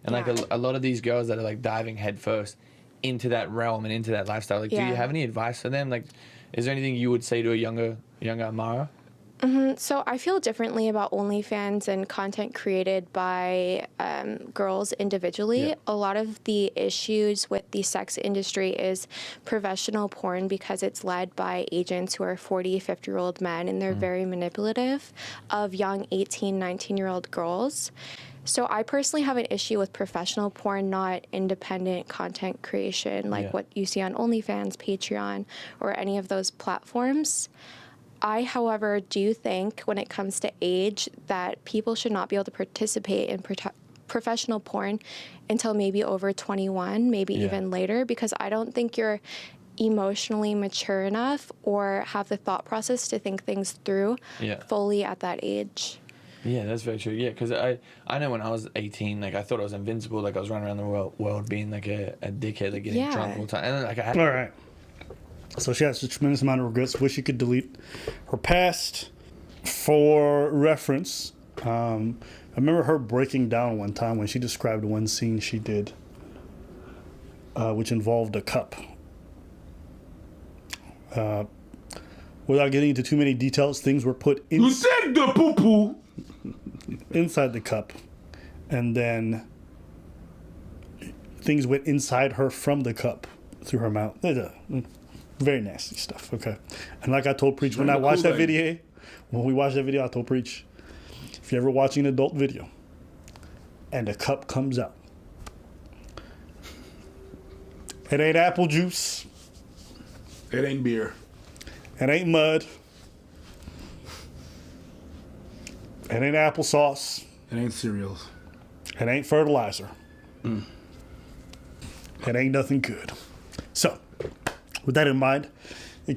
And like a lot of these girls that are like diving headfirst into that realm and into that lifestyle, like do you have any advice for them? Like, is there anything you would say to a younger Amara? So I feel differently about OnlyFans and content created by girls individually. Yeah. A lot of the issues with the sex industry is professional porn because it's led by agents who are 40, 50-year-old men, and they're very manipulative of young 18, 19-year-old girls. So I personally have an issue with professional porn, not independent content creation, like what you see on OnlyFans, Patreon, or any of those platforms. I, however, do think when it comes to age that people should not be able to participate in professional porn until maybe over 21, maybe even later, because I don't think you're emotionally mature enough or have the thought process to think things through fully at that age. Yeah, that's very true. Yeah, because I know when I was 18, like I thought I was invincible. Like I was running around the world being like a dickhead, like getting drunk all the time. And then, like all right. So she has a tremendous amount of regrets. Wish she could delete her past. For reference, I remember her breaking down one time when she described one scene she did, which involved a cup. Without getting into too many details, things were put You said the poo-poo! inside the cup, and then things went inside her from the cup through her mouth. Very nasty stuff, okay? And like I told Preach, when we watched that video, I told Preach, if you're ever watching an adult video and a cup comes out, it ain't apple juice. It ain't beer. It ain't mud. It ain't applesauce. It ain't cereals. It ain't fertilizer. It ain't nothing good. So, with that in mind,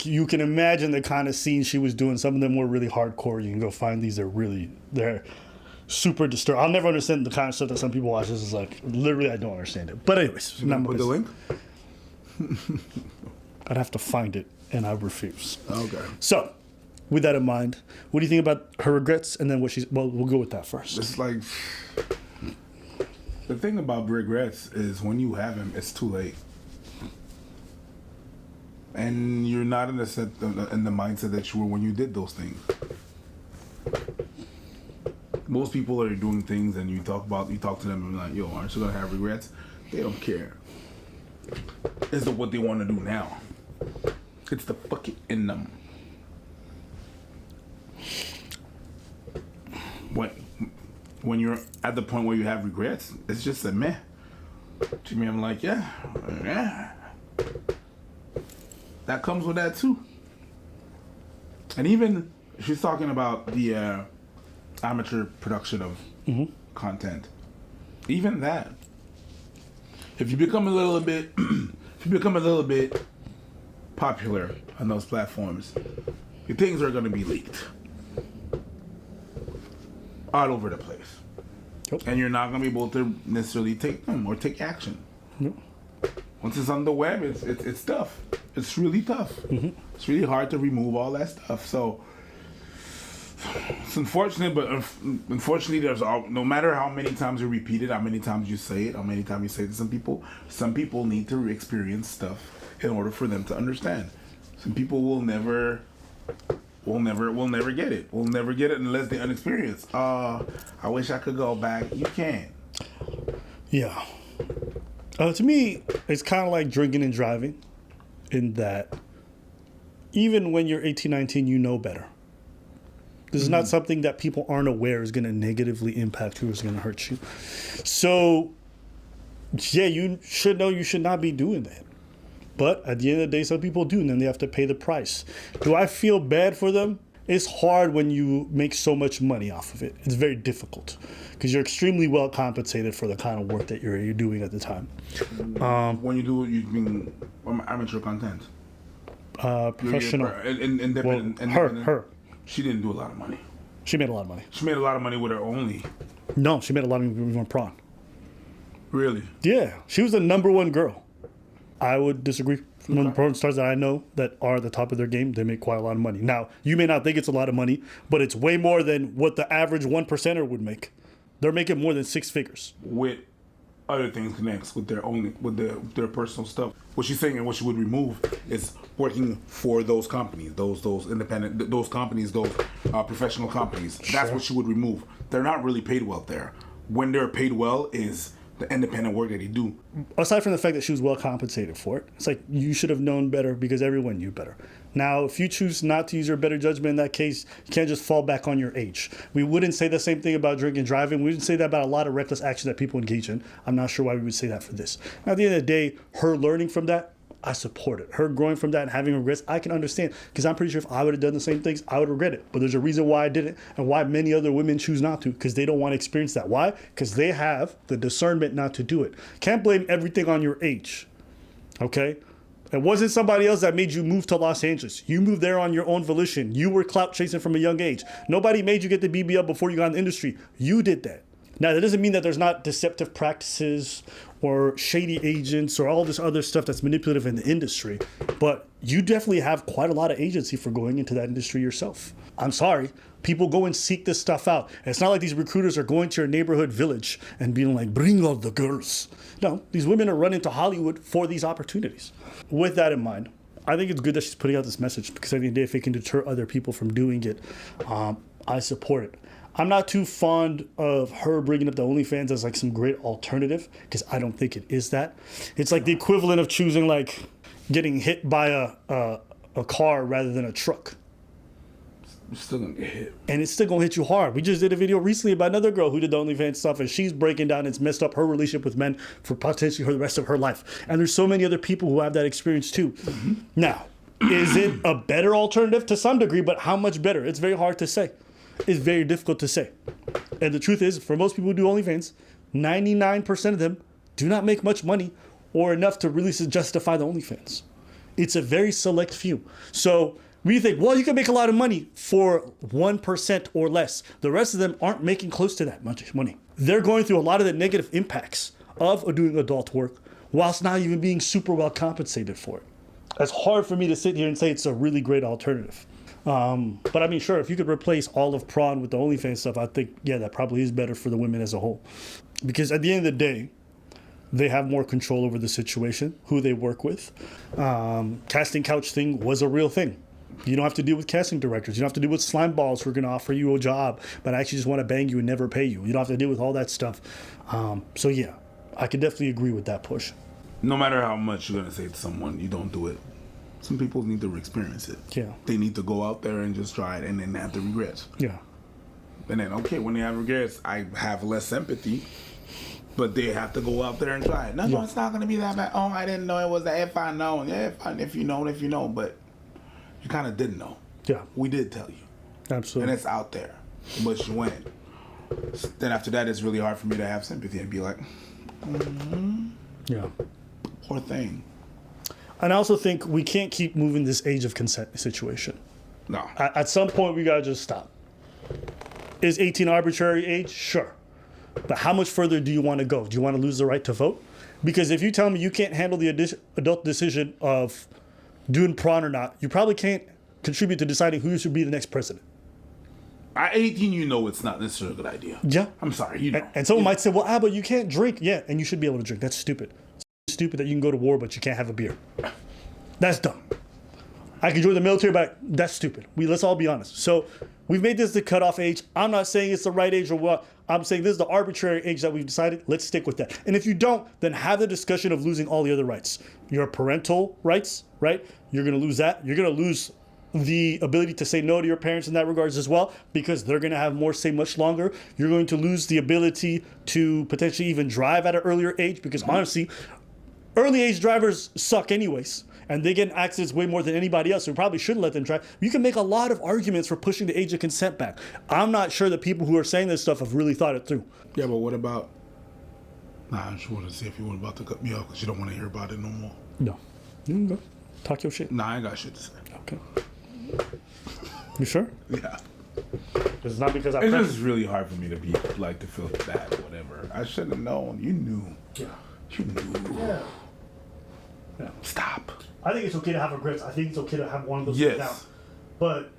you can imagine the kind of scenes she was doing. Some of them were really hardcore. You can go find these. They're super disturbing. I'll never understand the kind of stuff that some people watch. This is like, literally, I don't understand it. But anyways. You put the link? I'd have to find it, and I refuse. Okay. So, with that in mind, what do you think about her regrets, and then we'll go with that first. It's like, the thing about regrets is when you have them, it's too late. And you're not in the mindset that you were when you did those things. Most people are doing things, and you talk to them and you're like, yo, aren't you gonna have regrets? They don't care. It's what they want to do now. It's the fucking in them. When you're at the point where you have regrets, it's just a meh. To me, I'm like, yeah. That comes with that too. And even she's talking about the amateur production of content. Even that, if you become a little bit popular on those platforms, your things are going to be leaked all over the place. Yep. And you're not going to be able to necessarily take them or take action. Yep. Once it's on the web, it's tough. It's really tough. It's really hard to remove all that stuff. So it's unfortunate, but unfortunately, no matter how many times you repeat it, how many times you say it, how many times you say it to some people need to experience stuff in order for them to understand. Some people will never get it. We'll never get it unless they're unexperienced. I wish I could go back. You can't. Yeah. To me, it's kind of like drinking and driving in that even when you're 18, 19, you know better. This is not something that people aren't aware is going to negatively impact you, is going to hurt you. So, yeah, you should know you should not be doing that. But at the end of the day, some people do, and then they have to pay the price. Do I feel bad for them? It's hard when you make so much money off of it. It's very difficult because you're extremely well compensated for the kind of work that you're doing at the time. When you mean amateur content? Professional. Independent. Her. She didn't do a lot of money. She made a lot of money. She made a lot of money with her only. No, she made a lot of money with prawn. Really? Yeah, she was the number one girl. I would disagree. One of the porn stars that I know that are at the top of their game, they make quite a lot of money. Now, you may not think it's a lot of money, but it's way more than what the average 1%er would make. They're making more than six figures. With other things connects with their personal stuff. What she's saying and what she would remove is working for those companies, those independent, those companies, those professional companies. That's what she would remove. They're not really paid well there. When they're paid well is the independent work that they do. Aside from the fact that she was well compensated for it, it's like you should have known better because everyone knew better. Now, if you choose not to use your better judgment in that case, you can't just fall back on your age. We wouldn't say the same thing about drinking and driving. We wouldn't say that about a lot of reckless action that people engage in. I'm not sure why we would say that for this. Now, at the end of the day, her learning from that, I support it. Her growing from that and having regrets, I can understand. Because I'm pretty sure if I would have done the same things, I would regret it. But there's a reason why I didn't and why many other women choose not to. Because they don't want to experience that. Why? Because they have the discernment not to do it. Can't blame everything on your age. Okay? It wasn't somebody else that made you move to Los Angeles. You moved there on your own volition. You were clout chasing from a young age. Nobody made you get the BBL before you got in the industry. You did that. Now, that doesn't mean that there's not deceptive practices or shady agents or all this other stuff that's manipulative in the industry, but you definitely have quite a lot of agency for going into that industry yourself. I'm sorry. People go and seek this stuff out. It's not like these recruiters are going to your neighborhood village and being like, bring all the girls. No, these women are running to Hollywood for these opportunities. With that in mind, I think it's good that she's putting out this message because at the end of the day, if it can deter other people from doing it, I support it. I'm not too fond of her bringing up the OnlyFans as like some great alternative because I don't think it is that. It's like the equivalent of choosing like getting hit by a car rather than a truck. You're still gonna get hit. And it's still gonna hit you hard. We just did a video recently about another girl who did the OnlyFans stuff and she's breaking down and it's messed up her relationship with men for potentially the rest of her life. And there's so many other people who have that experience too. Mm-hmm. Now, is it a better alternative to some degree, but how much better? It's very hard to say. It's very difficult to say. And the truth is, for most people who do OnlyFans, 99% of them do not make much money or enough to really justify the OnlyFans. It's a very select few. So we think, well, you can make a lot of money for 1% or less. The rest of them aren't making close to that much money. They're going through a lot of the negative impacts of doing adult work whilst not even being super well compensated for it. It's hard for me to sit here and say it's a really great alternative. But I mean, sure, if you could replace all of prawn with the OnlyFans stuff, I think, yeah, that probably is better for the women as a whole. Because at the end of the day, they have more control over the situation, who they work with. Casting couch thing was a real thing. You don't have to deal with casting directors. You don't have to deal with slime balls who are going to offer you a job, but actually just want to bang you and never pay you. You don't have to deal with all that stuff. So yeah, I could definitely agree with that push. No matter how much you're going to say to someone, you don't do it. Some people need to experience it. Yeah. They need to go out there and just try it and then have the regrets. Yeah. And then, okay, when they have regrets, I have less sympathy, but they have to go out there and try it. No, it's not going to be that bad. Oh, I didn't know it was that. If I know. Yeah, if you know. But you kind of didn't know. Yeah. We did tell you. Absolutely. And it's out there. But you went. Then after that, it's really hard for me to have sympathy and be like, yeah. Poor thing. And I also think we can't keep moving this age of consent situation. No. At some point, we got to just stop. Is 18 arbitrary age? Sure. But how much further do you want to go? Do you want to lose the right to vote? Because if you tell me you can't handle the adult decision of doing prawn or not, you probably can't contribute to deciding who should be the next president. At 18, you know it's not necessarily a good idea. Yeah. I'm sorry, you know. And someone might say, well, but you can't drink. Yeah, and you should be able to drink. That's stupid. It's stupid that you can go to war, but you can't have a beer. That's dumb. I can join the military, but that's stupid. Let's all be honest. So we've made this the cutoff age. I'm not saying it's the right age or what. I'm saying this is the arbitrary age that we've decided. Let's stick with that. And if you don't, then have the discussion of losing all the other rights. Your parental rights, right? You're going to lose that. You're going to lose the ability to say no to your parents in that regards as well, because they're going to have more say much longer. You're going to lose the ability to potentially even drive at an earlier age, because honestly, early age drivers suck anyways. And they get in accidents way more than anybody else, so we probably shouldn't let them drive. You can make a lot of arguments for pushing the age of consent back. I'm not sure that people who are saying this stuff have really thought it through. Yeah, but what about... Nah, I just want to see if you were about to cut me off because you don't want to hear about it no more. No. You can go. Talk your shit. Nah, I ain't got shit to say. Okay. You sure? Yeah. It's not because It's just really hard for me to be, like, to feel bad or whatever. I should have known. You knew. Yeah. You knew. Yeah. Yeah. Stop. I think it's okay to have regrets. I think it's okay to have one of those Yes. down. But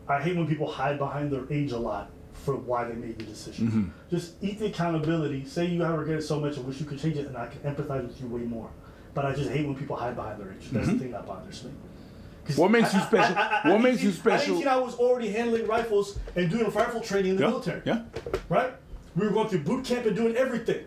I hate when people hide behind their age a lot for why they made the decision. Just eat the accountability. Say you have regretted so much and wish you could change it, and I can empathize with you way more. But I just hate when people hide behind their age. That's the thing that bothers me. What makes you special? What makes you special? At 18, I was already handling rifles and doing rifle training in the military. Yeah. Right? We were going through boot camp and doing everything.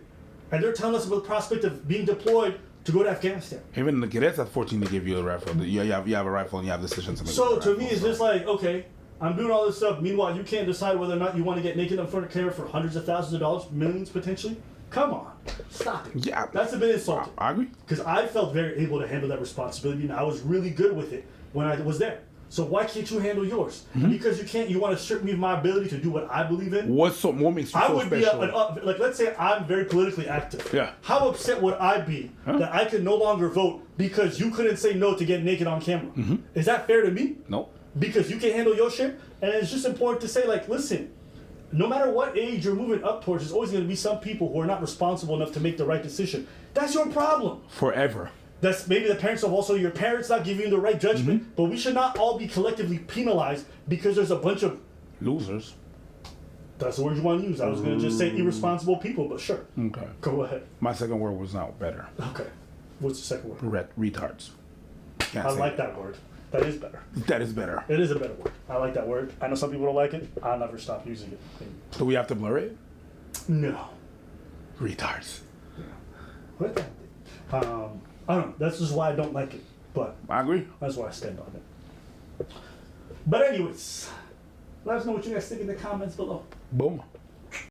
And they're telling us about the prospect of being deployed to go to Afghanistan. Even the cadets at 14 they give you a rifle. You have a rifle and you have decisions to make. So to me, it's just like, okay, I'm doing all this stuff. Meanwhile, you can't decide whether or not you want to get naked in front of camera for hundreds of thousands of dollars, millions potentially. Come on, stop it. Yeah, that's a bit insulting. I agree. Because I felt very able to handle that responsibility, and I was really good with it when I was there. So why can't you handle yours? Because you can't. You want to strip me of my ability to do what I believe in. What makes you I so would special? be like, let's say I'm very politically active. Yeah. How upset would I be that I could no longer vote because you couldn't say no to get naked on camera? Is that fair to me? No. Because you can handle your shit, and it's just important to say, like, listen, no matter what age you're moving up towards, there's always going to be some people who are not responsible enough to make the right decision. That's your problem. Forever. That's maybe the parents of also your parents not giving you the right judgment, but we should not all be collectively penalized because there's a bunch of Losers. That's the word you want to use. I was going to just say irresponsible people, but sure. Okay. Go ahead. My second word was not better. Okay. What's the second word? Retards. I like that word. That is better. That is better. It is a better word. I like that word. I know some people don't like it. I'll never stop using it. Do we have to blur it? No. Retards. What? I don't know. That's just why I don't like it. But I agree. that's why I stand on it. But anyways, let us know what you guys think in the comments below. Boom.